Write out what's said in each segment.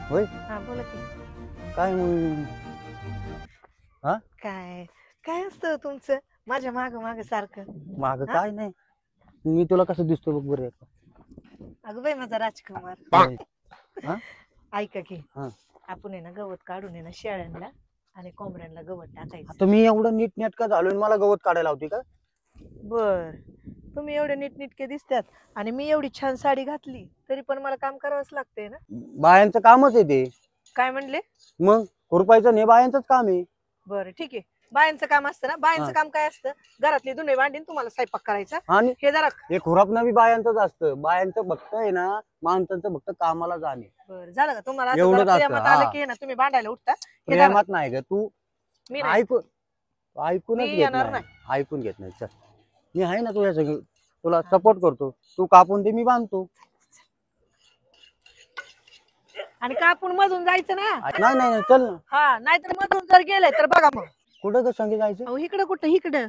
होय हा बोला की. काय मग हा काय काय असतं तुमचं माझ्या माग माग सारखं. माग हा काय नाही मी तुला कसं दिसतो बघ बरं एकदा. अगं बाई माझा राजकुमार. होय. हा ऐका की हा आपण आहे ना गवत काढून आहे ना शेळ्यांना आणि कोंबड्यांना गवत टाकायचं. आता मी एवढं नीटनेटका झालोय आणि मला गवत काढायला होती का? बर तुम्ही एवढे नीटनीटके दिसतात आणि मी एवढी छान साडी घातली तरी पण मला काम करावंच लागतंय ना. बायांचं कामच आहे ते. काय म्हणले. मग खुरपायचं नाही बायांचंच काम आहे. बरं ठीक आहे बायांचं काम असतं ना. बायांचं हा. काम काय असतं घरातली धुणे भांडीन तुम्हाला स्वयंपाक करायचा. आणि हे जरा हे खुरापणं बी बायांचंच असतं. बायांचं फक्त आहे ना माणसांचं फक्त कामाला जाणे बरं झालं का तुम्हाला असं एवढंच जरा असतं. प्रेमात आलं हा की ना तुम्ही भांडायला उठता. हे धरा. प्रेमात नाही ग तू. मी नाही ऐकूनच मी घेत येणार नाही. ऐकून घेत नाही. चल मी आहे ना तुझ्या सगळं तुला सपोर्ट करतो. तू कापून दे मी बांधतो. आणि कापून मधून जायचं ना. नाही नाही नाही, चल ना. हा नाहीतर मधून जर गेले तर बघा मग. कुठं ग संगी जायचं? अहो इकडं कुठं इकडं.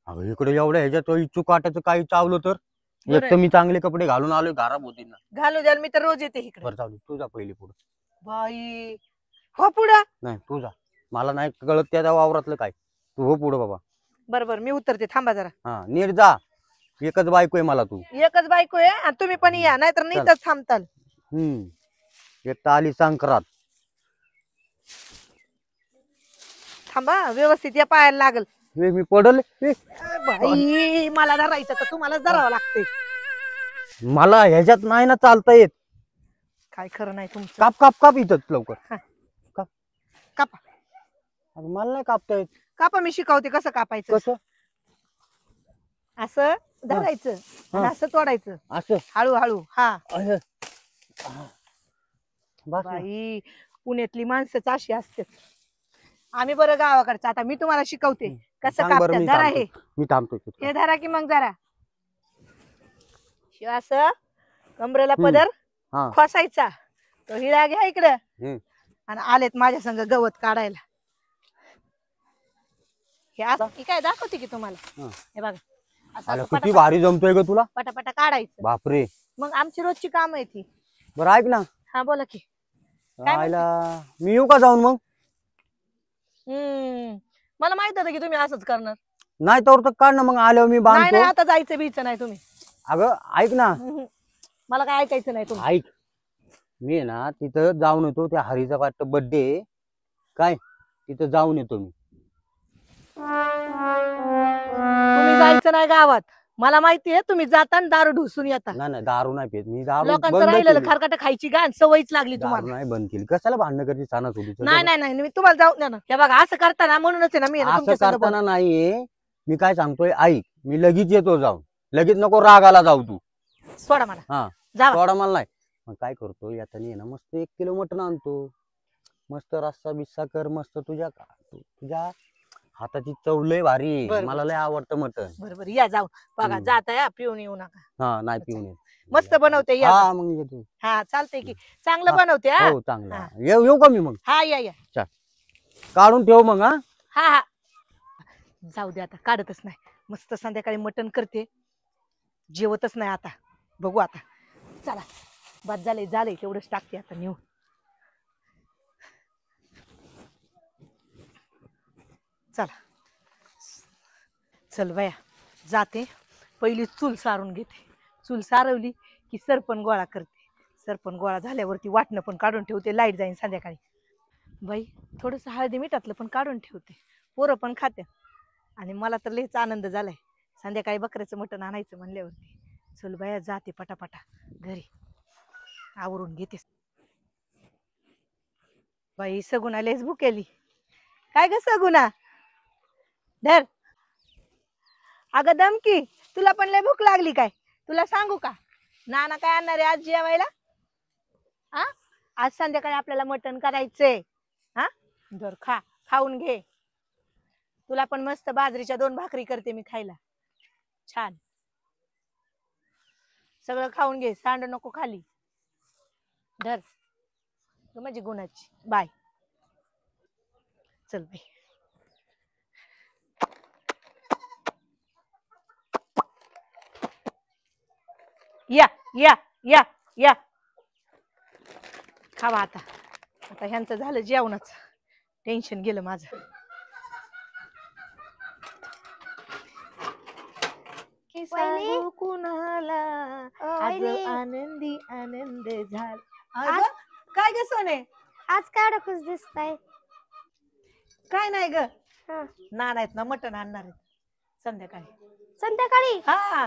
अगं इकडे एवढ्या ह्याच्यात इच्छू काटाचं काही चावलं तर बरं एक तर मी चांगले कपडे घालून आलोय घरात होती ना. घालू द्याल मी तर रोज येते इकडे. बरं चालू तू जा पहिली पुढे. बाई हो पुढं. नाही तू जा. मला नाही कळत त्या वावरातलं काय. तू हो पुढे बाबा. बरं बरं मी उतरते थांबा जरा. हा नीट जा. एकच बायको आहे मला तू. एकच बायको आहे आणि तुम्ही पण या नाहीतर नाही तर थांबताल. एक तर आली संक्रांत. थांबा व्यवस्थित या पायाला लागल. मी पडल बाई मला धरायचं तर तुम्हाला धरावं लागते. मला ह्याच्यात नाही ना चालता येत. काय खरं नाही तुमचं. काप काप काप इथं लवकर. काप. कापा अगं मला नाही कापता येत. कापा मी शिकवते कसं कापायचं. कसं असं धरायचं आणि असं तोडायचं असं हळूहळू. हा असं. बस ना. बाई पुण्यातली माणसंच अशी असते. आम्ही बरं गावाकडचं. आता मी तुम्हाला शिकवते कसं सांग बरं. कापतात. मी धरा थांबतो. हे मी थांबतो तिथं. हे धरा की मग जरा शिव असं कमरेला पदर हा खोसायचा. तो हिळा घ्या इकडं हम्म. आणि आलेत माझ्या संग गवत काढायला. हे असं ही काय दाखवते की तुम्हाला. हा. हे बघा असं अरे असं किती पटापट भारी जमतोय ग तुला. पटापटा काढायचं. बापरे. मग आमची रोजची काम आहे ती. बरं ऐक ना. हा बोला की. काय आयला मी येऊ का जाऊन मग? मला माहित होतं की तुम्ही असंच करणार. नाही तर काढ ना मग आल्यावर मी नाही बांधतो. नाही आता जायचं बीचं नाही तुम्ही. अगं ऐक ना. मला काय ऐकायचं नाही तुम्ही. ऐक मी आहे ना तिथं जाऊन येतो. त्या हरीचा वाटतं बर्थडे काय तिथं जाऊन येतो मी. तुम्ही जायचं नाही गावात. मला माहितीये तुम्ही जाता आणि दारू ढुसून येता. नाही नाही दारू नाही पित मी. दारू लोकांचं बंद राहिलेलं केली. खरकट खायची घाण सवयच लागली दारू तुम्हाला. नाही बंद केली. कशाला भांडणं करते सणासुदीचं? नाही नाही नाही मी तुम्हाला जाऊ द्या ना. हे बघा असं करताना म्हणूनच आहे ना मी आहे ना असं तुमच्या संग करताना नाहीये. मी काय सांगतोय ऐक. मी लगेच येतो जाऊन. लगेच नको रागाला जाऊ तू. बोल. सोडा मला. हा जावा. थोडा मला नाही. मग काय करतो याच्याने ना मस्त 1 किलो मटण आणतो. मस्त रस्सा बिस्सा कर मस्त. तुझ्या हाताची चव लय भारी आहे. बरं, मला लय आवडतं मटण. बरोबर या जाऊ. बघा जाता या पिऊन येऊ नका. हा नाही पिऊन येत. मस्त बनवते या. हा मग येतो. हा चालतंय की चांगलं बनवते. हा हो चांगला. येऊ का मी मग? हा या काढून ठेव मग. हा हा हा जाऊ दे आता काढतच नाही. मस्त संध्याकाळी मटण करते. जेवतच नाही आता. बघू आता. चला बाद झालंय तेवढंच टाकते आता नेऊन. चला चल बया जाते. पहिली चूल सारून घेते. चूल सारवली की सरपण गोळा करते. सरपण गोळा झाल्यावरती वाटणं पण काढून ठेवते. लाईट जाईन संध्याकाळी. बाई थोडंसं हळदी मिठातलं पण काढून ठेवते. पोरं पण खाते. आणि मला तर लयच आनंद झालाय. संध्याकाळी बकऱ्याचं मटण आणायचं म्हणल्यावरती. चल बाया जाते पटापटा घरी आवरून घेते. बाई सगुना लयच भुकेली. काय ग सगुना धर. अगं दमकी तुला पण लय भूक लागली काय. तुला सांगू का नाना काय आणणार आहे आज जेवायला. हा आज संध्याकाळी आपल्याला मटण करायचंय. हा धर खा. खाऊन घे. तुला पण मस्त बाजरीच्या 2 भाकरी करते मी खायला. छान सगळं खाऊन घे. सांड नको खाली. धर माझी गुणाची. बाय. चल बाई. या या या या खावा आता. आता ह्यांचं झालं जेवणाचं, टेन्शन गेलं माझं. की सांगू कुणाला आज आनंदी आनंद झाला. अगं, काय ग सोने? आज काय एवढं खुश दिसताय? काय नाही ग, हा. नाना आहेत ना, मटण आणणार आहेत संध्याकाळी. संध्याकाळी? हा,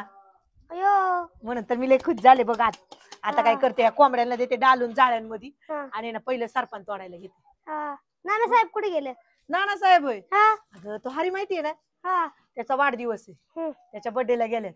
अयो. म्हणून तर मी लय खुश झाले बघ आज. आता काय करते, या कोंबड्यांना देते डालून जाळ्यांमध्ये हा. आणि ना पहिलं सरपण तोडायला घेते. हा. नानासाहेब कुठे गेले? नाना साहेब होय, हा. अगं तो हरी माहितीये ना, हा. त्याचा वाढदिवस आहे, हम्म. त्याच्या बर्थडेला गेले.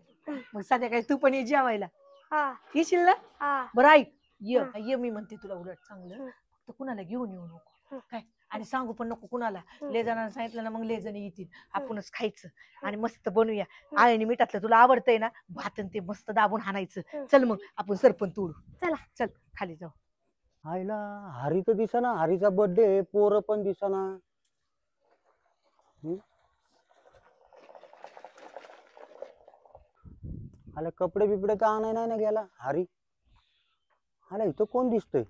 मग संध्याकाळी तू पण ये जेवायला, हा. येशील ना? हा. बरं ऐक, ये हा. ये, मी म्हणते तुला उलट चांगलं, हम्म. फक्त कुणाला घेऊन येऊ नको हम्म. काय, आणि सांगू पण नको कुणाला. ले जणांना सांगितलं ना, मग ले जण येतील, आपणच खायचं आणि मस्त बनवूया. आळणी मिठातलं तुला आवडतंय ना, भात आणि ते मस्त दाबून हाणायचं. चल मग आपण सरपण तोडू. चला. चल खाली जाऊ. आईला हरी तर दिसना, हरीचा बर्थडे, पोरं पण दिसना. आला कपडे बिपडे तर आणाय नाही ना गेला हरी. आला इथं कोण दिसतंय?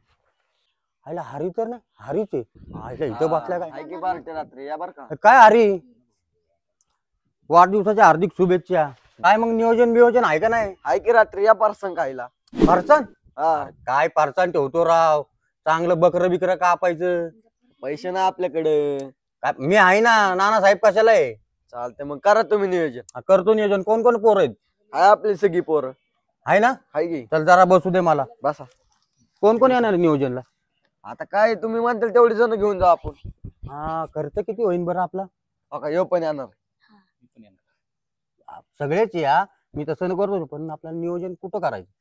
आला हरी तर नाही, हरीच आहे. आईला इथं बसल्या काय? की पार्टी रात्री या बर का. काय हरी, वाढदिवसाच्या हार्दिक शुभेच्छा. काय मग नियोजन बियोजन आहे का नाही? हाय की रात्री या पार्सन खायला. फारसान? हा, काय फारसान ठेवतो राव, चांगलं बकरं बिकरं कापायचं. पैसे ना आपल्याकडे. काय मी आहे ना, नानासाहेब कशाला आहे? चालते मग करा तुम्ही नियोजन. करतो नियोजन. कोण कोण पोरं आहेत? हाय आपली सगळी पोरं. आहे ना? हाय की. चल जरा बसू दे मला. बसा. कोण कोण येणार आहे नियोजनला? आता काय तुम्ही म्हणताल तेवढी जण घेऊन जाऊ आपण. हा, खर्च किती होईल बरं आपला? हो का, यो पण येणार. सगळेच या, मी तसं न करतो, पण आपल्याला नियोजन कुठं करायचं?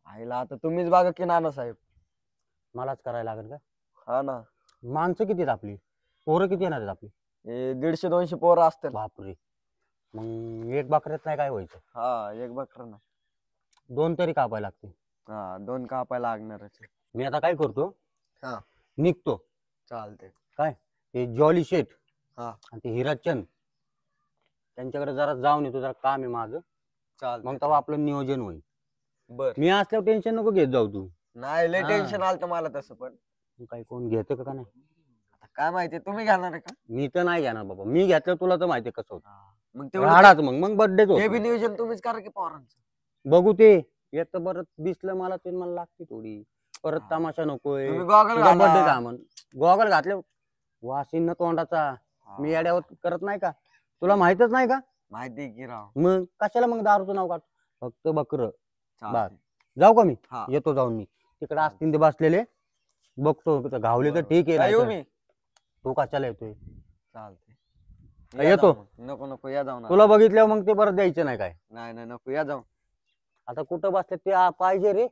आईला आता तुम्हीच बघा की नाना साहेब. मलाच करायला लागेल का? हा ना. माणसं किती आहेत आपली? पोरं किती येणार आहेत आपली? हे 150-200 पोरं असतील. बापरे, मग एक बकऱ्यात नाही काय व्हायचं? हा, एक बकर ना. 2 तरी कापायला लागते. हा, 2 कापायला लागणारच. मी आता काय करतो, हा. निघतो. चालते. काय ते जॉली शेठ हा. आणि ते हिराचंद त्यांच्याकडे जरा जाऊन येतो, जरा काम आहे माझं. चालते. मग तेव्हा आपलं नियोजन होईल. बर. मी असल्यावर टेन्शन नको घेत जाऊ तू. नाही लय हा. टेन्शन आलं मला तसं, पण तू काही कोण घेतं का नाही? आता काय माहिती तुम्ही घेणार आहे का? मी तर नाही घेणार बाबा. मी घेतलं तुला तर माहिती कसं होतं. मग तेवढं राडाच मग बर्थडे ते बी नियोजन तुम्हीच करा की पोरांचं. बघू ते येत बरं दिसलं मला ते, मला लागते थोडी. परत हा. तमाशा नकोय. तुम्ही गॉगल बर्थडे घाला. का म्हण गॉगल घातले वासीन ना तोंडाचा. हा. मी येड्यावर करत नाही का? तुला माहितच नाही का? माहिती आहे की राव. मग कशाला मग दारूचं नाव काढ? फक्त बकर. चालतंय. जाऊ का मी? हा. येतो जाऊन मी. तिकडे असतील ते बसलेले, बघतो घावले तर ठीक काय आहे. येऊ नाहीतर मी? तू कशाला येतोय? चालते. येतो. नको नको या जाऊन. तुला बघितल्यावर मग ते परत द्यायचं नाही काय? नाही नाही नको या जाऊन. आता कुठं बसले ते पाहिजे रे.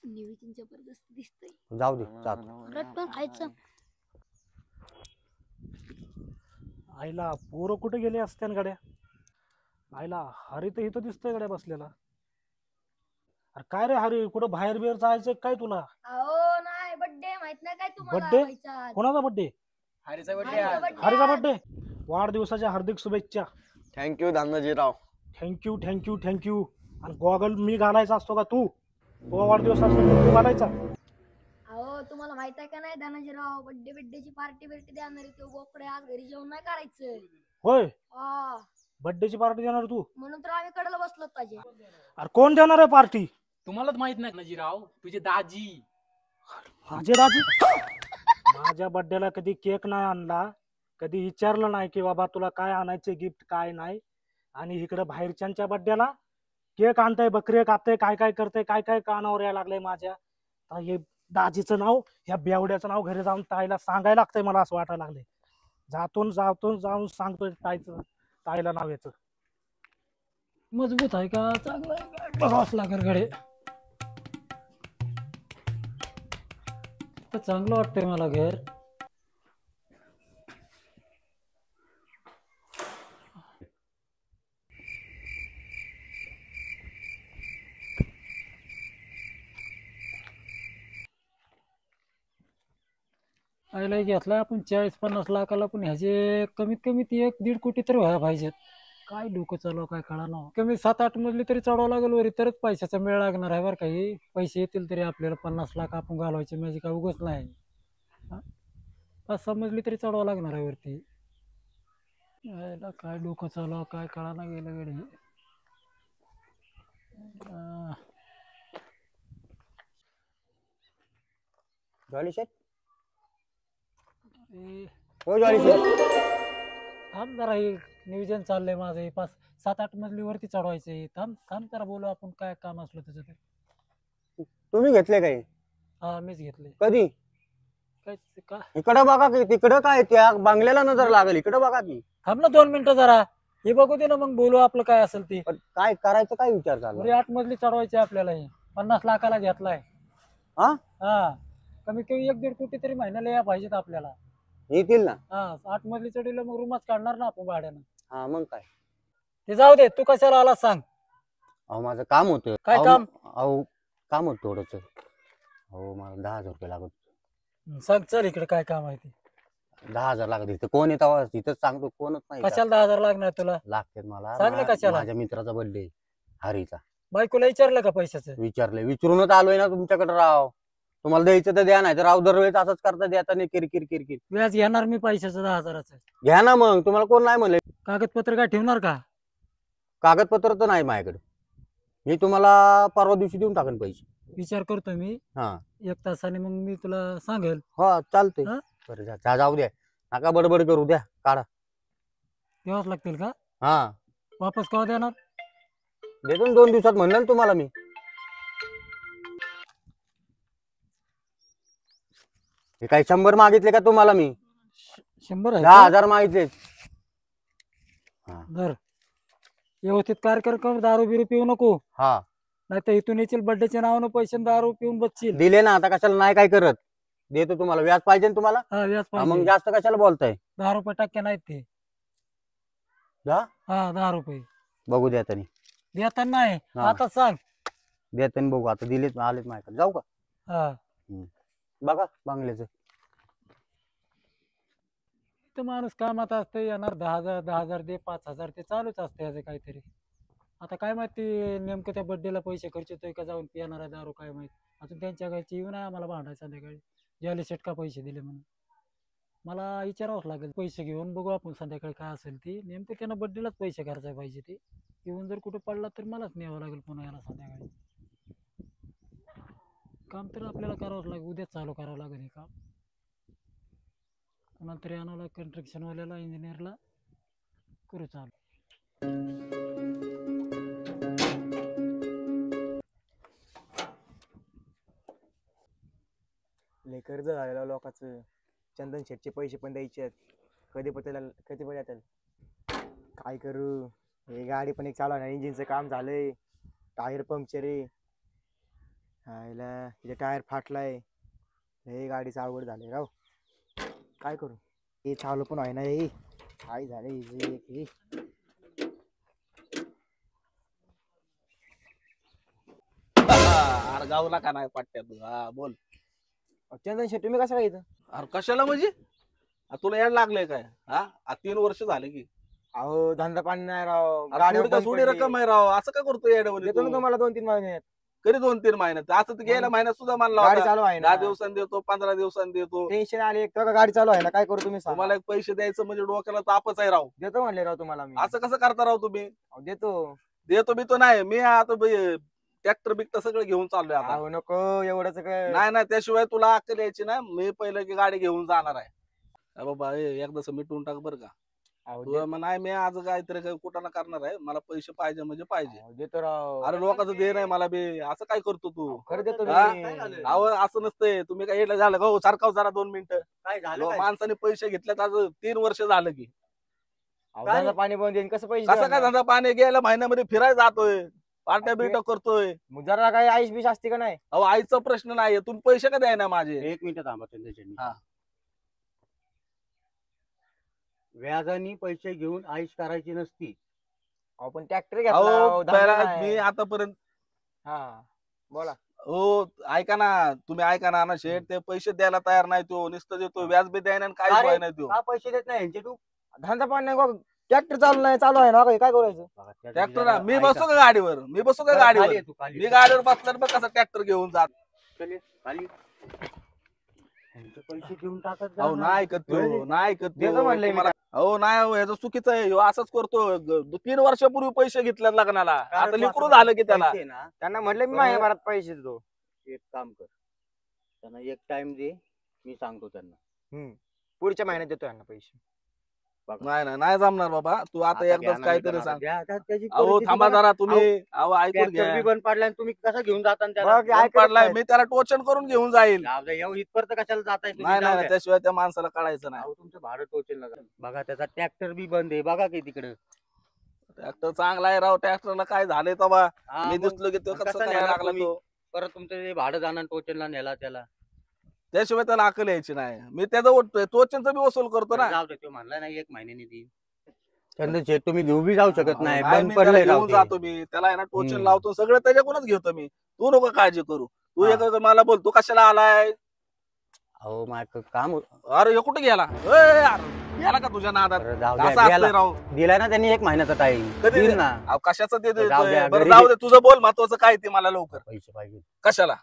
नियोजन जबरदस्त दिसतंय. जाऊ दे, चाल. रट्टून खायचं. आईला पोरं कुठे गेले असत्यान गड्या? आईला हरी तर इथं दिसतोय गड्या बसलेला. अरे काय रे हरी, कुठं बाहेर बिहेर जायचं काय तुला? अहो नाही, बर्थडे माहित नाही काय तुम्हाला? बर्थडे? व्हायचा आज. कोणाचा बर्थडे? हरीचा हरीचा birthday हरीचा आज. बर्थडे. वाढदिवसाच्या हार्दिक शुभेच्छा. थँक्यू धामनाजीराव. Thank you thank you thank you. आणि गॉगल मी घालायचा असतो का तू? तो वाढदिवस असतो तू घालायचा? अहो तुम्हाला माहित आहे का नाही दानाजीराव, बर्थडेची पार्टी देणार आहे तो बोकडे. आज घरी जेवण नाही करायचं. होय, हा, बर्थडेची पार्टी देणार तू? म्हणून तर आम्ही कडेला बसलो पाहिजे. अरे कोण देणार आहे पार्टी? तुम्हालाच माहित नाही नाजीराव, तुझे दाजी. माझे दाजी? माझ्या बर्थडेला कधी केक नाही आणला, कधी विचारलं नाही की बाबा तुला काय आणायचे गिफ्ट काय नाही. आणि इकडे बाहेरच्यांच्या बर्थडेला केक आणताय, बकरी कापताय, काय काय करताय, काय काय कानावर यायला लागलंय माझ्या. आता हे दाजीचं नाव, ह्या बेवड्याचं नाव घरी जाऊन ताईला सांगायला लागतंय. मला असं वाटायला लागलंय. जाऊन सांगतोय ताईला नाव याचं. मजबूत आहे का, चांगलं आहे का, बघावंच लागेल गडे. तर चांगलं वाटतंय मला घर. आईला घेतला आपण 40-50 लाखाला, पण ह्याचे कमीत कमी ती 1-1.5 कोटी तरी व्हायला पाहिजेत. काय डोकं चालव काय कळा ना. कमी 7-8 मजली तरी चढवावं लागेल वरी, तरच पैशाचा मेळ लागणार आहे बरं. काही पैसे येतील तरी आपल्याला 50 लाख आपण घालवायचे म्हणजे काय उगच नाही. पाच सहा मजली तरी चढवावं लागणार आहे वरती. यायला काय डोकं चालू काय कळाना गेलं गडी. जॉली शेट, ए, हो जॉली शेट. थांब जरा, हे नियोजन चाललंय माझं. हे 5-7-8 मजली वरती चढवायचंय. थांब थांब जरा, बोलू आपण काय काम असलं त्याचं ते. तुम्ही घेतले काही? हा मीच घेतले. कधी? काय का इकडं बघा की, तिकडं काय त्या बंगल्याला नजर लागेल, इकडं बघा की. थांब ना 2 मिनिटं जरा, हे बघू दे ना, मग बोलू आपलं काय असेल ते. पण काय करायचं, काय विचार चालला? पुढे 8 मजली चढवायची आपल्याला. हे 50 लाखाला घेतलाय. हा? हा, कमीत कमी 1-1.5 कोटी तरी महिन्याला या पाहिजेत आपल्याला. येतील ना? हा, 8 मजली चढवलं मग रूमच काढणार ना आपण भाड्यानं. हा मग काय. ते जाऊ दे, तू कशाला आला सांग. अहो माझं काम होतं. काय अहो, काम? अहो काम होतं थोडंच. हो मला 10,000 रुपये लागत. सांग, चल इकडे काय काम आहे ते. 10,000 लागत. इथं कोण येतं तिथंच सांगतो, कोणच नाही का? कशाला 10,000 लागणार तुला? लागतात मला. सांग ना कशाला? माझ्या मित्राचा बर्थडे हरीचा. बायकोला विचारलं का पैशाचं? विचारले, विचारूनच आलोय ना तुमच्याकडे राव. तुम्हाला द्यायचं तर द्या, नाही तर राव दरवेळेस असंच करता, द्याता नाही, किरकिर किरकिर. व्याज घेणार मी पैशाचं 10,000चं. घ्या ना मग, तुम्हाला कोण नाही म्हणले. कागदपत्र काय ठेवणार का? कागदपत्र तर नाही माझ्याकडे. मी तुम्हाला परवा दिवशी देऊन टाकेन पैसे. विचार करतो मी. हा 1 तासाने मग मी तुला सांगेल. हा चालतंय. हा? बरं जाऊ द्या, नका बडबड करू, द्या काढा. तेव्हाच लागतील का? हा वापस केव्हा देणार? देतो ना 2 दिवसात म्हणलं ना तुम्हाला मी. हे काही 100 मागितले का तुम्हाला मी? 100 आहे का? 10,000 मागितले. धर, व्यवस्थित कार्यक्रम, दारू बिरू पिऊ नको. हा नाही तर इथून येशील बर्थडेच्या नावानं पैसे दारू पिऊन बसशील. दिले ना, आता कशाला नाही काय करत. देतो तुम्हाला. व्याज पाहिजे ना तुम्हाला? हा, व्याज हा, मग पाहिजे. जास्त कशाला बोलताय? 10 रुपये टक्के नाहीत ते. 10? हा, 10 रुपये बघू द्या तरी. देताना नाही, हा. आता सांग. द्या तरी बघू. आता दिलेत, आलेत माझ्याकडे. जाऊ का? हा, बघा बंगल्याचं. तर माणूस कामात असतं, येणार 10,000 दे, 5,000 ते चालूच असतं याचं काहीतरी. आता काय माहिती नेमकं त्या बर्थडेला पैसे खर्च होतोय का जाऊन पिणार दारू, काय माहित. अजून त्यांच्या घरची येऊन आम्हाला भांडायचं संध्याकाळी, ज्याला शेट का पैसे दिले म्हणून. मला विचारावंच लागेल. पैसे घेऊन बघू आपण संध्याकाळी काय असेल ती. नेमकं त्यांना बर्थडेलाच पैसे खर्चायला पाहिजे ते. येऊन जर कुठे पडला तर मलाच न्यावं लागेल पुन्हा याला संध्याकाळी. काम तर आपल्याला करावंच लागेल, उद्याच चालू करावं लागेल हे काम. नंतर आणावं कंस्ट्रक्शनवाल्याला, इंजिनियरला करू चालू. लय कर्ज झालेलं लोकांचं. चंदन शेटचे पैसे पण द्यायचे आहेत. कधी पण येतील. काय करू, हे गाडी पण एक चालू आहे, इंजिनचं काम झालंय, टायर पंक्चर आहे. हायला इथे टायर फाटलाय. हे गाडीचं अवघड झालंय राव. काय करू, हे चालू पण आहे ना. हे काय झालंय हे. अरे गावला का नाही पट्ट्या तू? हा बोल. चंदन शेट तुम्ही कसं काय इथं? अरे कशाला म्हणजे? तुला याड लागलंय काय? हा 3 वर्ष झाले की. अहो धंदा पाणी नाही राव. अरे गाडीवर थोडी का बंद सोडी पडली. रक्कम आहे राव, असं का करतो याड देतो ना तुम्हाला 2-3 महिन्यात. कधी 2-3 महिन्यात? असं तर गेल्या महिन्यात सुद्धा मला गाडी लावला. चालू आहे 10 ना. दिवसांनी देतो, 15 दिवसांनी देतो. टेन्शन आले एक तर गाडी चालू आहे ना. काय करू तुम्ही सांगा. तुम्हाला एक पैसे द्यायचं म्हणजे डोक्याला तापच आहे राव. देतो म्हणले राव तुम्हाला मी. असं कसं करता राव तुम्ही? अहो, देतो. देतो बितो नाही मी. आता ट्रॅक्टर बिक्टर सगळं घेऊन चाललोय आता. अहो नको एवढंच काय. नाही त्याशिवाय तुला अक्कल यायची ना. मी पहिलं की गाडी घेऊन जाणार आहे. बाबा एकदाच मिटून टाक बरं का. अहो, तुला नाही मी आज काहीतरी कुठं ना करणार आहे. मला पैसे पाहिजे म्हणजे पाहिजे. देतो राव. अरे लोकांचं दे नाही मला बी. असं काय करतो तू? खरं देतो हा? मी. अहो असं नसतंय. तुम्ही काय येडं झालं हो? सारखा जरा 2 मिनिटं. काय झालं काय? माणसाने पैसे घेतल्यात आज 3 वर्ष झालं की. अहो, धंदा पाणी बंद येईन कसं पैसे कसं काय देणार? धंदा पाणी गेल्या महिन्यामध्ये फिरायला जातोय, पार्ट्या बिट्या करतोय. मग जरा काही आईश बीश असते का नाही? अहो आईचा प्रश्न नाहीये. तुम्ही पैसे का द्याय ना माझे? 1 मिनिट थांबा चंद्रशेठ. हा. व्याजाने पैसे घेऊन आईश करायची नसती. अहो पण ट्रॅक्टर घेतला अहो राव, धंदा पहिला नाही. मी आतापर्यंत हा बोला. हो ऐका ना, तुम्ही ऐका ना शेठ. ते पैसे द्यायला तयार नाही तो. नुसतं देतो, व्याज बी द्याय ना काय अरे, नाही तो. का पैसे देत नाही यांचे तू? धंदा पाणी नाही ट्रॅक्टर चालू नाही चालू आहे ना. काय करायचं? ट्रॅक्टर मी बसू का गाडीवर? मी बसू का गाडीवर? मी गाडीवर बसल्यावर बघ कसं ट्रॅक्टर घेऊन जात. त्यांचे पैसे घेऊन टाकत जा अहो ना. नाही ऐकत होय त्यो, रे. नाही ऐकत त्यो. देतो म्हणलंय मी तुम्हाला- अहो नाही हो, ह्याचं चुकीचं आहे ह्यो असंच करतो 3 वर्षापूर्वी पैसे घेतल्यात लग्नाला कारण आता तू लिकरू आता झालं की त्याला पैसे ना, त्यांना म्हटलं मी बरं. महिन्याभरात पैसे देतो. एक काम कर, त्यांना एक टाइम दे, मी सांगतो त्यांना. पुढच्या महिन्यात देतो यांना पैसे. नाही जमणार बाबा तू आता घ्या एकदाच ना, काहीतरी विकणार. सांग. द्या, आता त्याची अहो परिस्थिती थांबा बघा. जरा तुम्ही अहो ऐकून ट्रॅक्टर घ्या बी बंद पडला आणि तुम्ही कसं घेऊन जाता त्याला? बघ, बंद ऐकत पडलाय नाही. मी त्याला टोचन करून घेऊन जाईल. जाऊ द्या, एवढं इथपर्यंत कशाला जाताय तुम्ही? नाही जाऊ नाही द्या. त्याशिवाय त्या माणसाला कळायचं नाही. अहो, तुमचं भाडं टोचेल ना. बघा त्याचा ट्रॅक्टर बी बंद आहे, बघा की तिकडे. ट्रॅक्टर चांगला आहे राव ट्रॅक्टरला काय झालंय तवा मी दिसलो की तो मग कसं कसं काय नेणार लागला तुम्ही? तो परत तुमचं ते भाडं जाणार टोचेलला नेला त्याला. त्याशिवाय त्याला अकल यायची नाही. मी त्याचा ओढतोय टोचनचं बी वसूल करतो ना. जाऊ दे, तो म्हणला नाही 1 महिन्याने देईन. चंद्रशेठ तुम्ही घेऊ बी जाऊ शकत नाही, नाही, बंद मी त्याला पडलंय घेऊन राव ते. जातो मी त्याला आहे ना टोचन हम्म. लावतो सगळं त्याच्याकडूनच घेतो मी. तू नको काळजी करू. तू हा. एक मला बोल तू कशाला आलाय. अहो माझं काम होतं. अरे हे कुठे गेला ए, यार, गेला का तुझ्या नादात बरं, जाऊ असं द्या, असतंय गेला. राव. दिलाय ना त्यांनी 1 महिन्याचा टाइम. कधी देईल दे- ना. अहो, कशाचं ते जाऊ द्या, देतोय? बरं घरी जाऊ दे तुझं बोल महत्वाचं काय ते मला लवकर. पैसे पाहिजे कशाला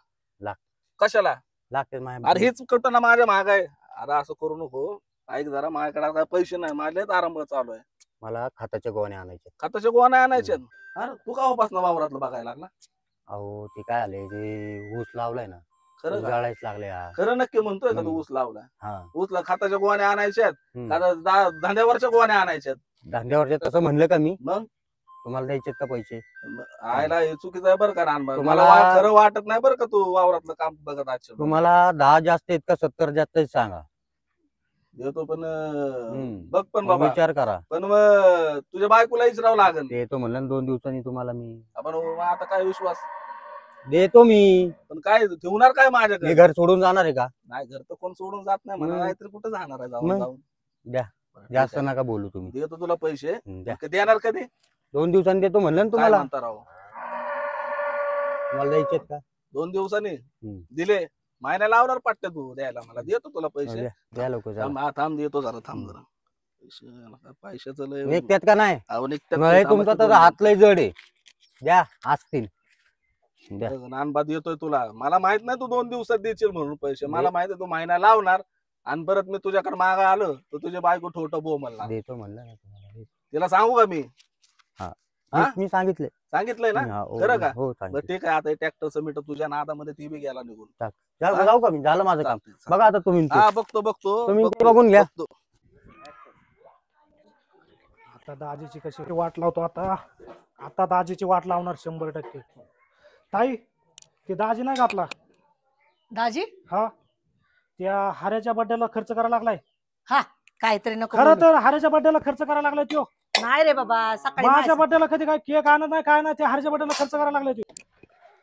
लाग. कशाला लागते अरे माझ्या. हेच कुठं ना माझ्या महाग आहे. अरे असं करू नको. ऐक जरा माझ्याकडे आता पैसे नाही माझ्याच आरंभ चालू आहे. मला खताच्या गोण्या आणायच्या. खताचे गोवा नाही आणायचे. अरे तू का उपास वावरातलं बघायला लागला. अहो ते काय आले ते ऊस लावलाय ना, खरं का? जाळायच लागले हा. खरं नक्की म्हणतोय का तू हम्म. ऊस लावला. हा. ऊसला खताच्या गोवाने आणायच्यात हम्म. का धांद्यावरच्या गोवाने आणायच्यात. धंद्यावरचे तसं म्हणलं का मी? मग तुम्हाला द्यायचे का पैसे? आयला हे चुकीचं आहे बरं का रानभाग. तुम्हाला- मला खरं वाटत नाही बरं का तू वावरातलं काम बघत आजच्या. तुम्हाला 10 जास्त आहेत का 70 जास्त आहेत सांगा. देतो पण हम्म. बघ पण मग बाबा विचार करा. पण मग तुझ्या बायकोला विचारावं लागेल. ते तो म्हणलं ना 2 दिवसांनी तुम्हाला मी आपण आता काय विश्वास देतो. मी पण काय ठेवणार काय माझ्याकडे. मी घर सोडून जाणार आहे का? नाही घर तर कोण सोडून जात नाही म्हणा. मग. नाहीतर कुठं जाणार आहे जाऊन मग. जाऊन. द्या. ठीक जास्त आहे. नका बोलू तुम्ही. देतो तुला पैसे. द्या. देणार कधी 2 दिवसांनी देतो म्हणलं ना काय तुम्हाला. म्हणता राव. तुम्हाला द्यायचे का? 2 दिवसांनी हम्म. दिले महिना लावणार पट्टे तू द्यायला मला. देतो तुला पैसे. द्या. द्या लवकर चला. थांब थांब देतो जरा थांब जरा. पैशाचं लय निघतात का नाही? अहो, निघतात नाही ते, तुमचा थांबा तर की हात लय जड आहे. द्या असतील. द्या. दोन. नानबाद येतोय तुला. मला माहित नाही तू 2 दिवसात देशील म्हणून पैसे. मला माहित आहे तू महिना लावणार आणि परत मी तुझ्याकडे मागा आलो तर तुझ्या बायको ठोट बो म्हणला. देतो म्हणलं ना तुम्हाला. देतो. तिला सांगू का मी. हा? मी सांगितले. सांगितलंय ना. हा, हो, खरं का? हो बरं सांगितलं. ठीक आहे आता ट्रॅक्टरचं मीटर तुझ्या नादामध्ये ती बी गेला निघून. जाऊ का मी? झालं माझं काम. चालतंय, बघा आता तुम्ही ते. हा बघतो बघतो तुम्ही ते बघतो, बघून घ्या. बघतो. आता दाजीची कशी वाट लावतो आता. आता दाजीची वाट लावणार 100%. ताई ते दाजी नाही घातला दाजी हा. त्या हाऱ्याच्या बड्डेला खर्च करायला लागलाय. हा काहीतरी नको खरं बोलू. तर हाऱ्याच्या बड्डेला खर्च करायला लागलाय तो. नाही रे बाबा सकाळी माझ्या माझ्या- बड्डेला कधी काय केक आणत नाही काय नाही. त्या हाऱ्याच्या बड्डेला खर्च करायला लागलाय तो.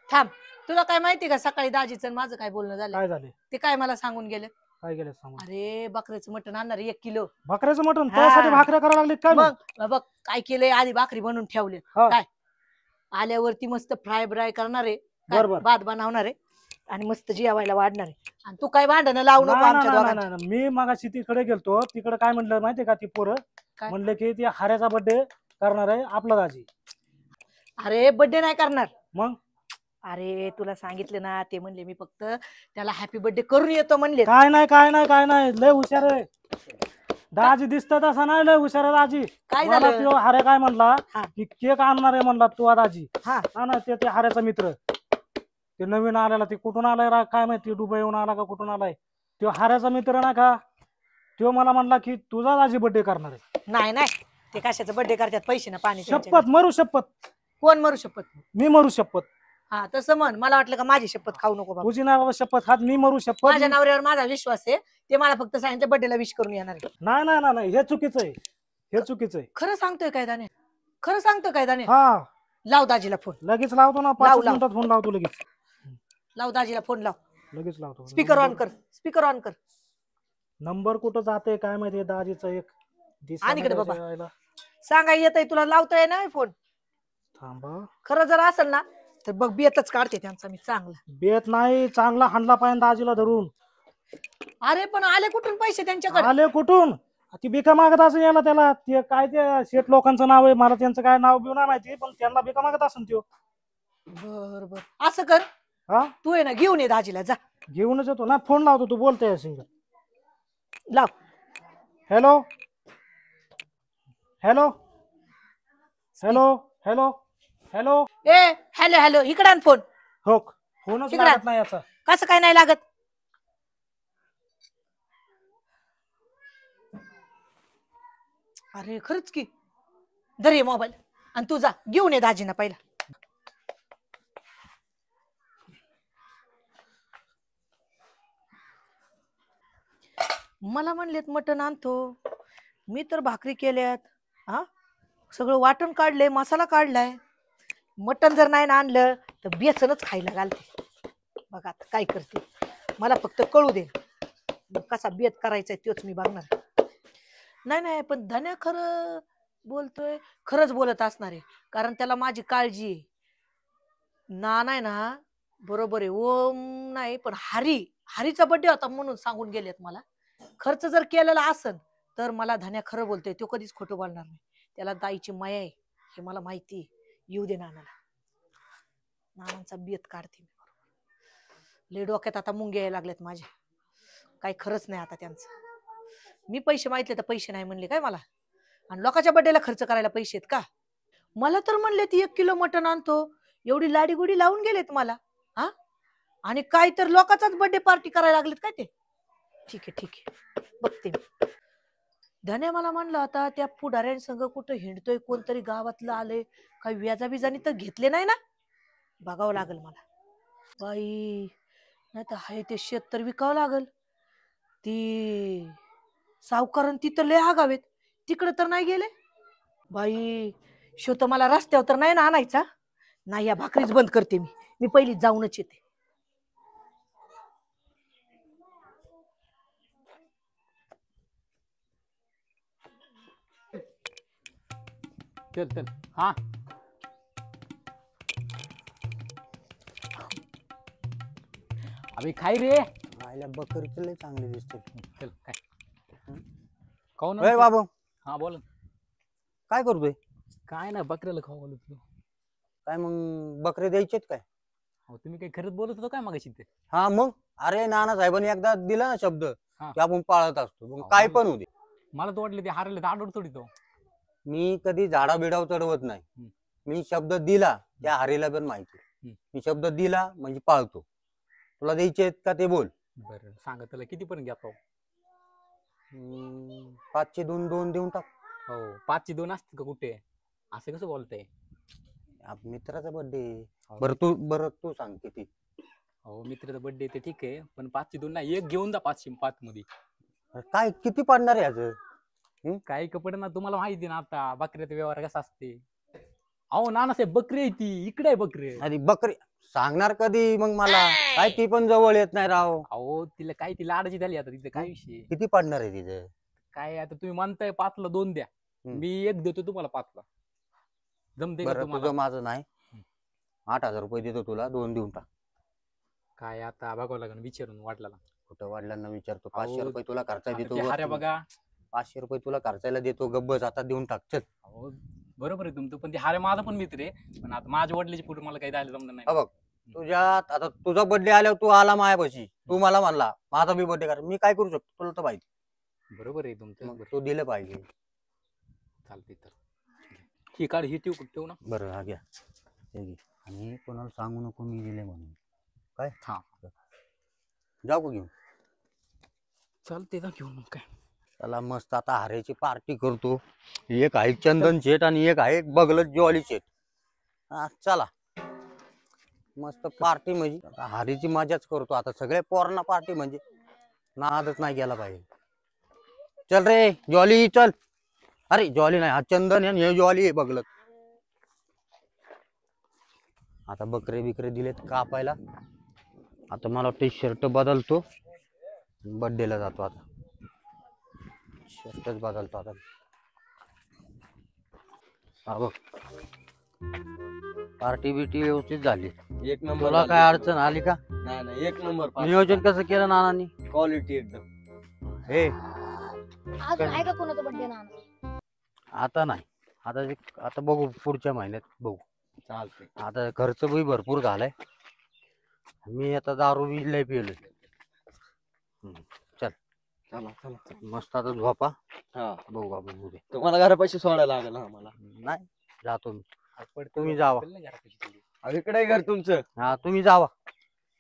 थांब तुला काय माहिती का सकाळी दाजीचं आणि माझं काय बोलणं झालं. काय झाले? ते काय मला सांगून गेले. काय गेले सांगून? अरे बकऱ्याचं मटण आणणार 1 किलो. भाकऱ्याचं मटण हा. त्यासाठी भाकऱ्या करायला लागले काय? मग बघ काय केलंय आधी भाकरी बनवून ठेवले. हा. काय आल्यावरती मस्त फ्राय ब्राय करणार आहे. बरोबर. भात बनवणार आहे आणि मस्त जेवायला वाढणार आहे. आणि तू काय भांडणं लावू नको नाही, आमच्या नाही, दोघांची. नाही, नाही. मी मगाशी तिकडे गेलतो. तिकडे काय म्हणलं माहितीये का ती पोरं काय? म्हणले की ती हाऱ्याचा बर्थडे करणार आहे आपला दाजी. अरे बर्थडे नाही करणार. मग अरे तुला सांगितले ना ते म्हणले मी फक्त त्याला हॅपी बर्थडे करून येतो म्हणले. काय नाही काय नाही काय नाही. लय हुशार आहे दाजी. दिसत तसा नाही. लय हुशार आहे दाजी. काय मला झालं तो हारे काय म्हणला हा. की केक आणणार आहे म्हणला तू दाजी. हा. हा ना ते हाऱ्याचा मित्र. ते नवीन आलेला ते कुठून आलाय काय माहिती. दुबईहून आला का कुठून आलाय. तो हाऱ्याचा मित्र ना का. तो मला म्हणला की तुझा दाजी बर्थडे करणार आहे. नाही नाही ते कशाचं बर्थडे करतात पैसे ना पाणी त्यांच्या शपथ मरू शपथ. घरी. कोण मरू शपथ. मी मरू शपथ. हा तसं म्हण. मला वाटलं का माझी शपथ खाऊ नको बाबा. तुझी नाही बाबा शपथ खात. मी मरू शपथ. माझ्या नवऱ्यावर माझा विश्वास आहे. ते मला फक्त सांगितलं बर्थडेला विश करून येणार आहे. नाही नाही नाही नाही. हे चुकीचं आहे. हे चुकीचं आहे. खरं सांगतोय काय दाने. खरं सांगतोय काय दाने. हा लाव दाजीला फोन. लगेच लावतो ना. 5 लाव. मिनिटात फोन लावतो लगेच. लाव दाजीला फोन लाव. लगेच लावतो. स्पीकर ऑन कर. स्पीकर ऑन कर. नंबर कुठं जाते काय माहिती. दाजीचं एक दिसत आणि इकडे नाही बाबा. त्याच्या वेळेला. सांगा येतय तुला लावतोय ना फोन. थांबा. खरं जर असेल ना तर बघ बेतच काढते त्यांचा मी चांगला. बेत नाही. चांगला हाणला पाहिजे दाजीला धरून. अरे पण आले कुठून पैसे त्यांच्याकडे. आले कुठून. ती भिका मागत असेल याला त्याला. ते काय ते शेठ लोकांचं नाव आहे. मला त्यांचं काय नाव बिव नाही माहिती. पण त्यांना भिका मागत असेल त्यो. बर बर असं कर हा तू आहे ना घेऊन ये दाजीला जा. घेऊनच येतो ना, फोन लावतो, तू बोलतोय सिंग. लाव. Hello hello hello hello hello. ए हॅलो हॅलो, इकडे आण फोन. हो, फोनच तिकडं. लागत नाही याचा. कसं काय नाही लागत? अरे खरंच की. धर ये मोबाईल आणि तू जा घेऊन ये दाजीना पहिला. मला म्हणलेत मटण आणतो, मी तर भाकरी केल्यात. हा, सगळं वाटण काढलंय, मसाला काढलाय. मटण जर नाही ना आणलं तर बेसनच खायला घालते. बघा आता काय करते, मला फक्त कळू दे. मग कसा बेत करायचा तोच मी बघणार. नाही नाही, पण धन्या खरं बोलतोय, खरंच बोलत असणार आहे, कारण त्याला माझी काळजी आहे. ना नाही ना, बरोबर आहे. ओम नाही, पण हरीचा बर्थडे होता म्हणून सांगून गेलेत मला. खर्च जर केलेला असन तर मला धन्या खरं बोलतोय, तो कधीच खोटं बोलणार नाही. त्याला दाईची माया आहे हे मला माहिती आहे. येऊ दे नानाला, नानांचा बेत काढते मी. लय डोक्यात आता मुंग्या यायला लागल्यात माझ्या. काही खरंच नाही आता त्यांचं. मी पैसे मागितले तर पैसे नाही म्हणले काय मला, आणि लोकांच्या बर्थडेला खर्च करायला पैसे आहेत का? मला तर म्हणले ती 1 किलो मटण आणतो, एवढी लाडीगुडी लावून गेलेत मला. हा, आणि काय तर लोकांचाच बर्थडे पार्टी करायला लागलेत काय ते. ठीक आहे ठीक आहे, बघते मी. धन्या मला म्हणलं आता त्या पुढाऱ्यांसंग कुठं हिंडतोय, कोणतरी गावातलं आलंय, काही व्याजा बिजानी तर घेतले नाही ना. बघावं लागल मला. बाई, नाही तर हाय ते शेत तर विकावं लागल. ती सावकारण तिथं लय आगावेत, तिकडं तर नाही गेले. बाई, शो तर मला रस्त्यावर तर नाही ना आणायचा. नाही, या भाकरीच बंद करते मी पहिली जाऊनच येते. चल चल. हा, अबे खाय रे. आयला बकरीचं लय चांगली दिसते. चल काय खाऊ ए ना. बाबू, हा बोल. काय करतोय? काय ना, बकऱ्याला खाऊ घालत होतो. काय मग बकरे द्यायचेत काय? हो, तुम्ही काही खरंच बोलत होतो काय मगाशी ते? हा मग, अरे नाना साहेबांनी एकदा दिला ना शब्द हा. की आपण पाळत असतो, मग अहो, काय मला- पण होऊ दे. मला तर वाटलं ते हारले तर आडवड थोडी तो. मी कधी झाडा बिडाव चढवत नाही. मी शब्द दिला, त्या हरीला पण माहिती. मी शब्द दिला म्हणजे पाळतो. तुला द्यायचे आहेत का ते बोल. बरं सांगा त्याला किती पर्यंत घेतो. 5चे 2 देऊन टाक. हो, 5ची 2 असतील का कुठे? असं कसं बोलतंय? मित्राचा बर्थडे. हो. बरं तू सांग किती. हो, मित्राचा बर्थडे ते ठीक आहे, पण 5ची 2 नाही, एक घेऊन जा 505 मध्ये. काय किती पडणार आहे याचं? काही कपडे ना, तुम्हाला माहिती ना आता बकऱ्याचा व्यवहार कसा असते. अहो नानासाहेब, बकरी आहे ती, इकडे आहे बकरी. अरे बकरी सांगणार कधी मग मला? काय ती पण जवळ येत नाही राव. अहो तिला काय, ती लाडाची झाली आता, तिथे काय विषय. किती पडणार आहे तिचं? काय आता तुम्ही म्हणताय 5ला 2 द्या, मी एक देतो तुम्हाला 5ला. जमते का बरं, तुम्हाला? तुझं माझं नाही. 8,000 रुपये देतो तुला, 2 देऊन टाक. काय आता बघावं लागेल विचारून वाटला. कुठं वडिलांना विचारतो. 500 रुपये तुला खर्चा देतो. हार्या बघा, 500 रुपये तुला खर्चायला देतो. गब्बस आता देऊन टाक चल. अहो बरोबर आहे तुमचं, पण ते हार्या माझा पण मित्र आहे, पण आता माझ्या वडिलाची पुढे मला काही द्यायला जमलं हा नाही. बघ, तुझ्यात आता तुझा बर्थडे आल्यावर तू आला मायापाशी, तू मला म्हणला माझा बी बर्थडे कर, मी काय करू शकतो तुला तर माहिती. बरोबर आहे तुमचं. मग तू दिलं पाहिजे. चालते तर ही काढ, ही ठेवू ना. बरं हा घ्या, हे घे. आणि कोणाला सांगू नको मी दिले म्हणून. काय? हा, जाऊ का घेऊन? चालते ना, घेऊन मग काय. त्याला मस्त आता हारेची पार्टी करतो. एक आहे चंदन शेठ आणि एक आहे बगलत ज्वाली शेठ. हा चला, मस्त पार्टी म्हणजे आता हारीची मजाच करतो. आता सगळे पोरांना पार्टी म्हणजे नादच नाही गेला पाहिजे. चल रे ज्वाली चल. अरे ज्वाली नाही, हा चंदन आणि हे ज्वाली आहे बगलत. आता बकरे बिकरे दिलेत कापायला. आता मला वाटतं शर्ट बदलतो, बर्थडेला जातो. आता शर्टच बदलतो आता. हा बघ, पार्टी बिर्टी व्यवस्थित झाली. एक नंबर. तुला काय अडचण आली का? नाही नाही, एक नंबर. नियोजन कसं केलं नानांनी? क्वालिटी एकदम. हे अजून आहे का कोणाचा बर्थडे ना? आता नाही, आता बघू पुढच्या महिन्यात बघू. चालते. आता खर्च बी भरपूर झालाय. मी आता दारू बी लय पिलोय. चल चला चला मस्त आता झोपा. हा बघू आपण उद्या. तुम्हाला घरापाशी सोडायला लागेल आम्हाला. नाही जातो मी. तुम्ही जावा. अहो, इकडे आहे घर तुमचं. हा तुम्ही जावा.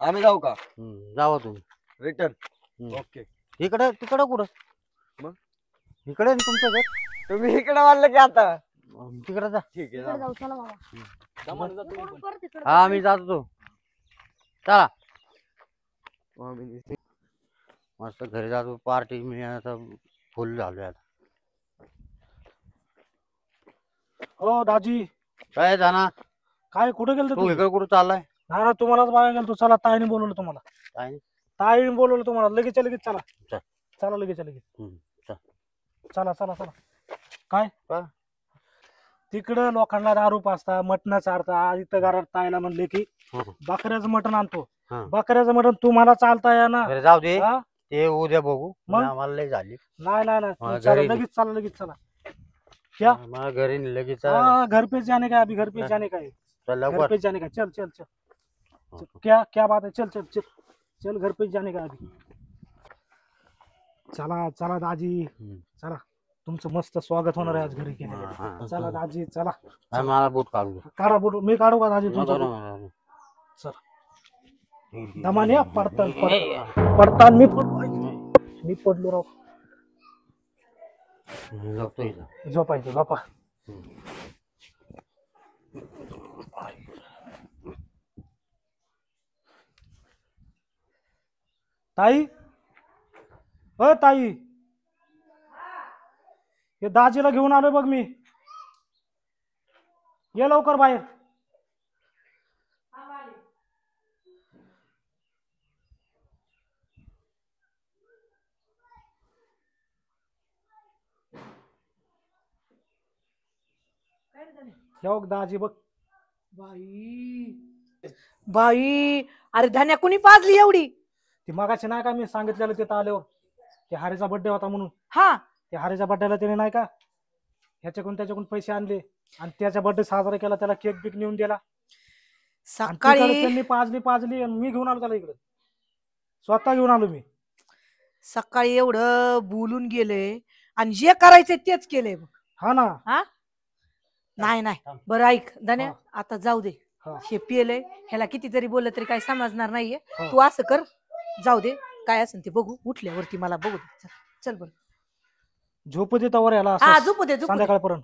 आम्ही जाऊ का जावा तुम्ही. रिटर्न? ओके. इकडं तिकडं कुठं मग? इकडे ना तुमचं घर. तुम्ही इकडे वाढलं की आता. तिकडे जा. ठीक आहे तिकडे जाऊ. जाऊ चला बाबा इकडून परत इकडं हा मी जातो तो. चला मस्त घरी जातो. पार्टी मी आता फुल झालोय आता. हो दाजी, काय जाना काय कुठे गेलते तू तुम्ही? इकडे कुठं चाललाय? नाही ना, तुम्हालाच बघायला गेलतो. चला, ताईने बोलवलं तुम्हाला. काय ताईने बोलवलं तुम्हाला. लगेच लगेच चला. चल. चला लगेच लगेच. चल. चला चला चला. काय काय? तिकडं लोकांना दारू पाजता, मटण चारता. इथं घरात ताईला म्हणले की बकऱ्याचं मटण आणतो. हा. बकऱ्याचं मटण तुम्हाला चालता या ना? बरं जाऊ दे. हा? ते उद्या बघू. मग? आम्हाला लय झाली. नाही नाही नाही, मला चला, घरी लगेच चला लगेच चला. क्या? मला घरी लगेच हाँ, घर पे जाने का है, अभी घर पे जाने का है. चल घर लवकर. पे जाने का, चल चल चल. क्या क्या बात है, चल चल चल चल, घर पे जाने का अभी. चला चला दाजी, चला. तुमचं मस्त स्वागत होणार आहे आज घरी केलं. चला दाजी चला. हा, मला बूट काढू दे. काढा बोट. मी काढू का दाजी तुमचा नको, boot? नको, नको. चला. दमाने पडताल पडताल. मी पडलो राव. झोपतो इथं. झोपायचं झोपा. ताई, अ ताई, हे दाजीला घेऊन आलोय बघ मी. ये लवकर बाहेर. हे बघ दाजी बघ. बाई बाई, अरे धान्या कुणी पाजली एवढी? ती मगाशी नाही का मी सांगितलेलं तिथं आल्यावर, ते हारेचा बर्थडे होता म्हणून. हा, ते हारेच्या बर्थडेला त्याने नाही का ह्याच्याकडून त्याच्याकडून पैसे आणले आणि त्याचा बर्थडे साजरा केला. त्याला केक बिक नेऊन दिला. आणि तिकडे सकाळी त्यांनी पाजली आणि मी घेऊन आलो त्याला इकडे. स्वतः घेऊन आलो मी. सकाळी एवढं बोलून गेले आणि जे करायचे तेच केले बघ. हा ना. हा, नाही नाही, बरं ऐक धन्या, हा. आता जाऊ दे. हा. हे पियलंय, ह्याला किती जरी बोललं तरी काही समजणार नाहीये. हा. तू असं कर, जाऊ दे, काय असेल ते बघू. उठल्यावरती मला बघू दे. चल, चल बरं. झोपू दे तवर याला हा, असं झोपू दे झोपू दे. संध्याकाळपर्यंत.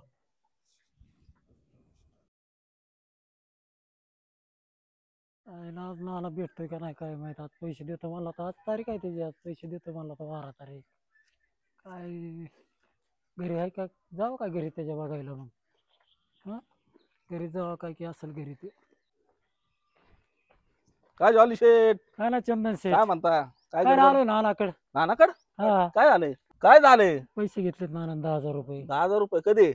आज नाना भेटतोय का नाही काय माहित. आज पैसे देतो म्हणला तर आज तारीख आहे त्याची. आज पैसे देतो म्हणला तर 12 तारीख. काय घरी आहे का? जाऊ काय घरी त्याच्या बघायला मग. हा, घरी जाऊ काय की असेल घरी ते. काय जॉली शेठ? काय ना चंदन शेठ, काय म्हणता? काय काय गडबड? आलोय नानाकडे. नानाकड हा, काय झालंय? काय झालंय? पैसे घेतलेत नाना 10,000 रुपये. 10,000 रुपये कधी?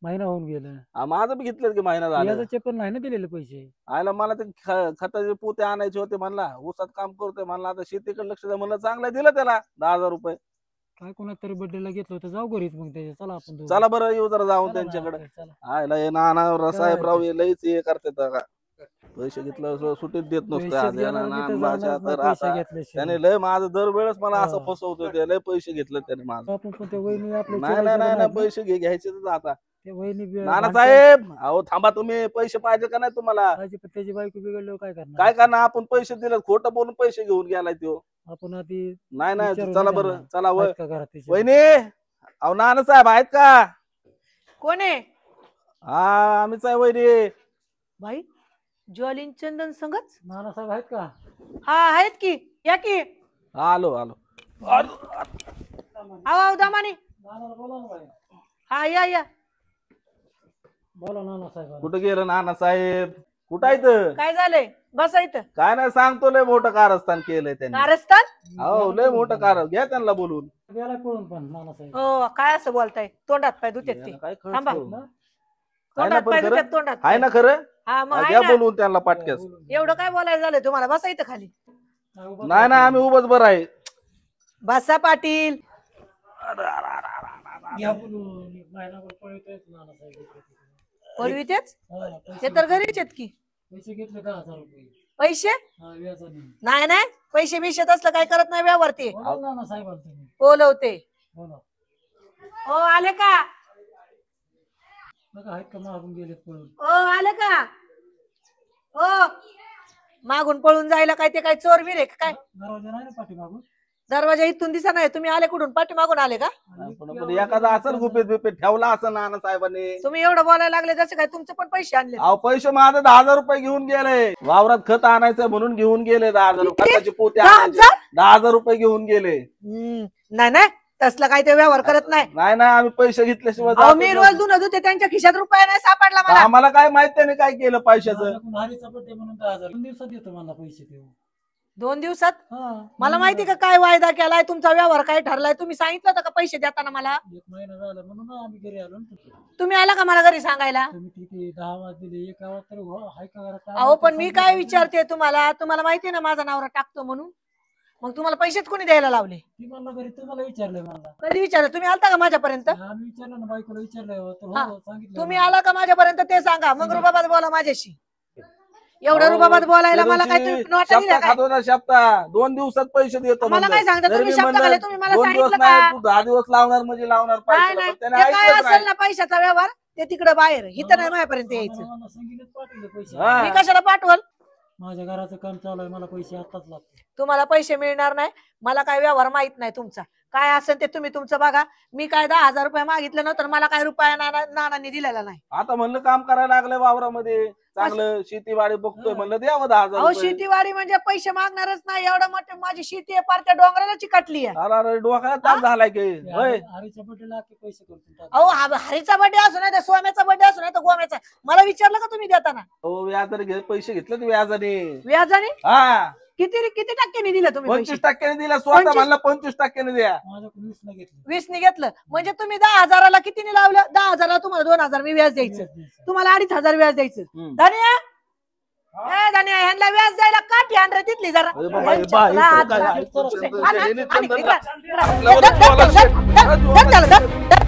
महिना होऊन गेलं. माझं बी घेतलं की महिना झाला. याचे पण नाही ना दिलेले पैसे. आयला मला ते खताचे पोते आणायचे होते म्हणला. ऊसात काम करतोय म्हणला. आता शेतीकडे लक्ष द्या म्हणलं. चांगलं दिलं त्याला 10,000 रुपये. काय कोणातरी बर्थडेला घेतलं होतं. जाऊ घरीच मग त्याच्या. चला आपण दोघं. चला बरं येऊ जरा जाऊन चला ना, त्यांच्याकडे. चला. आयला हे नाना साहेबराव हे लईच हे करतात का. पैसे घेतलं सुटीत देत नसतं. पैसेच आज या घेणार की तर नानाच्या जाणारच नाही तर पैसे आता घेतल्याशिवाय. त्याने लय माझं दरवेळेस मला असं हा. फसवतोय. ते लय पैसे घेतलं त्याने माझं. आपण पण ते वहिनी आपल्या नाही नाही चिरायच्या नाही नाहीत ना. पैसे घ्यायचे आता. ते वहिनी नाना साहेब अहो थांबा. तुम्ही पैसे पाहिजे का नाही तुम्हाला? त्याची बायको बिघडल्यावर काय करणार? काय करणार? आपण पैसे दिले खोटं बोलून पैसे घेऊन गेलाय तो. आपण आधी नाही नाही विचारून चला नाही बरं त्यांना. चला आहेत का घरात तिच्या? वहिनी. अहो नाना साहेब आहेत का? कोण आहे? हा आम्हीच आहे वहिनी. भाई, ज्वालीन चंदन संगच? नानासाहेब आहेत का? हा, आहेत की. या की. आलो आलो. आव दामाने. नानाला बोला ना बाई. हा, या या. बोला नानासाहेब. कुठं गेलं नाना साहेब? कुठं आहेत? काय झालंय? बसा इथं. काय नाही सांगतो. लय मोठं कारस्थान केलंय त्यांनी. कारस्थान? हो लय मोठं कार. घ्या त्यांना बोलून. गेला पळून पण नानासाहेब. हो, काय असं बोलताय? तोंडात पाय धुतेत ते. काय थांबा. खर्च? तोंडात पण पाय खरं? धुतेत, तोंडात आहे पाय. ना खरं? हा, मग आहे घ्या ना. बोलवून त्यांना पाटक्यास. एवढं काय बोलायला झालंय तुम्हाला? बसा इथं खाली. नाही नाही आम्ही उभंच बरं आहे. बसा पाटील. घ्या बोलून. महिनाभर पळतोय नानासाहेब. पळवीतेच? हा, ते तर घरीच आहेत की. पैसे घेतले 10,000 रुपये. पैसे हा, व्याजाने. नाही नाही पैसे बिशे असलं काय करत नाही व्यवहार ते बोला ना साहेबाला तुम्ही. बोलवते. बोला. ओ आले का? बघा आहेत का मागून गेले पळून. ओ आले का? ओ मागून पळून जायला काय ते काय चोर बिर आहे का काय? दरवाजा नाही ना पाठीमागून. दरवाजा इथून दिसा नाही. तुम्ही आले कुठून? पाठी मागून आले का? पण एखादा असेल गुपित बिपित ठेवला असं नाना साहेबांनी. तुम्ही एवढं बोलायला लागले जसं काय तुमचे पण पैसे आणले. अहो पैसे माझे 10,000 रुपये घेऊन गेले. वावरात खत आणायचं म्हणून घेऊन गेले 10,000 रुपये. किती? खताची पोते 10,000? 10,000 रुपये घेऊन गेले. नाही नाही तसलं काय ते व्यवहार करत नाही. नाही ना आम्ही पैसे घेतल्याशिवाय अहो जातच मी नाही. रोज धुणं धुते त्यांच्या खिशात रुपया नाही सापडला मला. आम्हाला काय माहित त्याने काय केलं पैशाचं. माझ्याकडून हरीचा बर्थडे म्हणून 10,000 2 दिवसात देतो मला पैसे ते. 2 दिवसात? हा. मला माहिती का काय वायदा केलाय तुमचा व्यवहार काय ठरलाय? तुम्ही सांगितलं होतं का पैसे देताना मला? 1 महिना झाला म्हणून आम्ही घरी आलो ना. तुम्ही आला का मला घरी सांगायला? तुम्ही किती 10 वाजले 1 आवाज तर हाय का घरात? अहो पण मी काय विचारते तुम्हाला माहिती ना माझा नवरा टाकतो म्हणून. मग तुम्हाला पैसेच कोणी द्यायला लावले? ती मला घरी तुम्हाला विचारलंय मला. कधी विचारलं? तुम्ही आलता का माझ्यापर्यंत? आम्ही विचारलं ना बायकोला विचारलं तर हा. हो सांगितलं. तुम्ही आला का माझ्यापर्यंत ते सांगा. मग रुबाबात बोला माझ्याशी. एवढं रुबाबात बोलायला मला काय तुम्ही नोटा दिल्या काय? खातो ना शब्दा 2 दिवसात पैसे देतो मला काय सांगता जरी तुम्ही? मी शब्द म्हणलं, खाले तुम्ही मला 2 दिवस सांगितलं नाही का? तू 10 दिवस लावणार म्हणजे लावणार नाही पैसे. नाही पण त्याने ते काय ऐकलंच असेल नाही. ना पैशाचा व्यवहार ते तिकडे बाहेर इथं नाही माझ्यापर्यंत यायचं. मला संगीत पाठवले पैसे. हा. मी कशाला पाठवल? माझ्या घराचं काम चालू आहे मला पैसे आताच लागते. तुम्हाला पैसे मिळणार नाही. मला काय व्यवहार माहित नाही तुमचा. काय असेल ते तुम्ही तुमचं बघा. मी काय 10,000 रुपये मागितलं नव्हतं. मला काय रुपया नानांनी दिलेला नाही. आता म्हणलं काम करायला लागलंय वावरामध्ये चांगलं शेतीवाडी बघतोय म्हणलं द्यावं 10,000 अहो रुपये. शेतीवाडी म्हणजे पैसे मागणारच नाही. एवढं मोठे माझी शेती आहे पार त्या डोंगराला चिकटली आहे. अरे अरे डोक्याला ताप झालाय की होय. हरीच्या बर्थडेला पैसे करतो. अहो हरीचा बर्थडे असू नाही तर सोम्याचा बर्थडे असू नाही तर गोम्याचा. मला विचारलं का तुम्ही देताना? हो व्याजाने पैसे घेतले ते व्याजाने. व्याजाने हा किती टक्क्यांनी दिलं तुम्ही? 25% दिला स्वतः 25? म्हणलं 25% द्या. माझ्याकडून 20 न घेतलं. 20 घेतलं म्हणजे तुम्ही 10,000ला कितीने लावलं? 10,000ला तुम्हाला 2,000 मी व्याज द्यायचं. तुम्हाला 2,500 व्याज द्यायचं. हम्म. धनिया धनिया ह्यांना व्याज द्यायला काठी आण रे तिथली जरा. अरे बाबा, हे यांच्या बा, हे हात काय धरा. आहे? आण, आण, हे आण, चंदन इकडं, ला- इकडं. आपल्यावरच धर, धर, बोलायला धर, शिक. धर, धर, धर, धर, धर,